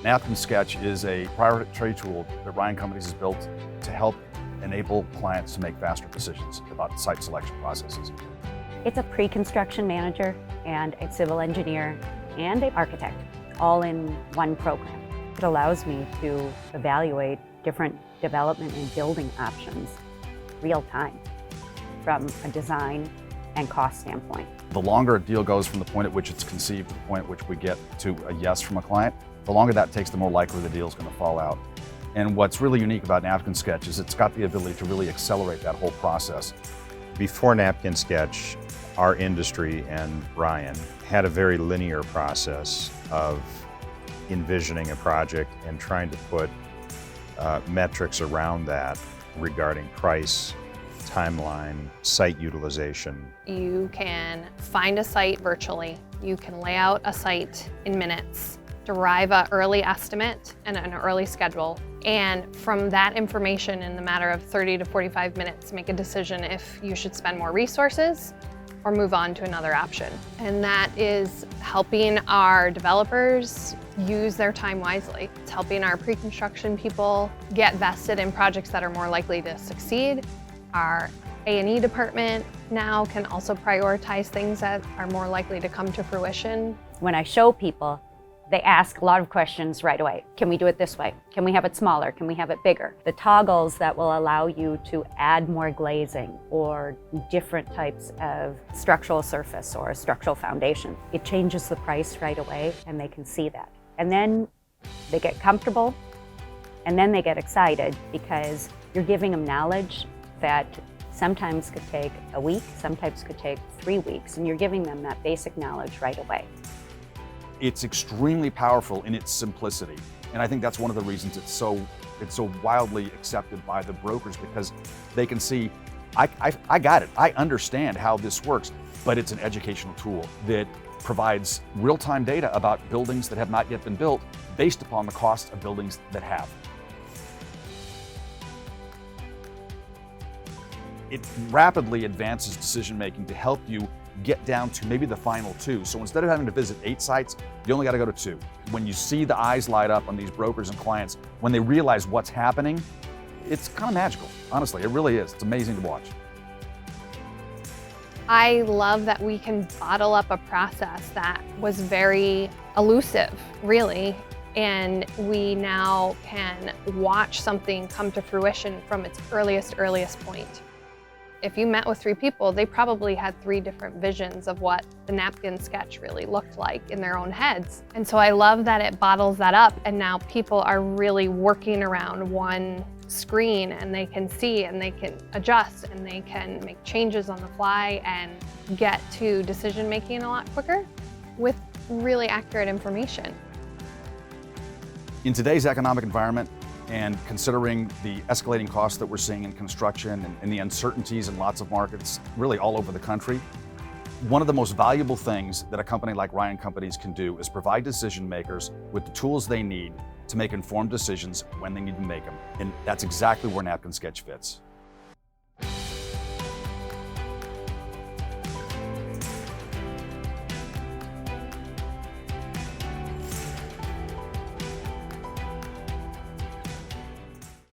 Napkin Sketch is a proprietary tool that Ryan Companies has built to help enable clients to make faster decisions about site selection processes. It's a pre-construction manager and a civil engineer and an architect, all in one program. It allows me to evaluate different development and building options real time from a design and cost standpoint. The longer a deal goes from the point at which it's conceived to the point at which we get to a yes from a client, the longer that takes, the more likely the deal is going to fall out. And what's really unique about Napkin Sketch is it's got the ability to really accelerate that whole process. Before Napkin Sketch, our industry and Ryan had a very linear process of envisioning a project and trying to put metrics around that regarding price, timeline, site utilization. You can find a site virtually. You can lay out a site in minutes, derive an early estimate and an early schedule, and from that information in the matter of 30 to 45 minutes, make a decision if you should spend more resources or move on to another option. And that is helping our developers use their time wisely. It's helping our pre-construction people get vested in projects that are more likely to succeed. Our A&E department now can also prioritize things that are more likely to come to fruition. When I show people, they ask a lot of questions right away. Can we do it this way? Can we have it smaller? Can we have it bigger? The toggles that will allow you to add more glazing or different types of structural surface or structural foundation, it changes the price right away and they can see that. And then they get comfortable and then they get excited because you're giving them knowledge that sometimes could take a week, sometimes could take 3 weeks, and you're giving them that basic knowledge right away. It's extremely powerful in its simplicity. And I think that's one of the reasons it's so wildly accepted by the brokers, because they can see, I got it, I understand how this works, but it's an educational tool that provides real-time data about buildings that have not yet been built based upon the cost of buildings that have. It rapidly advances decision-making to help you get down to maybe the final 2. So instead of having to visit 8 sites, you only got to go to 2. When you see the eyes light up on these brokers and clients, when they realize what's happening, it's kind of magical. Honestly, it really is. It's amazing to watch. I love that we can bottle up a process that was very elusive, really, and we now can watch something come to fruition from its earliest point. If you met with 3 people, they probably had 3 different visions of what the Napkin Sketch really looked like in their own heads. And so I love that it bottles that up, and now people are really working around one screen and they can see and they can adjust and they can make changes on the fly and get to decision making a lot quicker with really accurate information. In today's economic environment, and considering the escalating costs that we're seeing in construction and the uncertainties in lots of markets, really all over the country, one of the most valuable things that a company like Ryan Companies can do is provide decision makers with the tools they need to make informed decisions when they need to make them. And that's exactly where Napkin Sketch fits.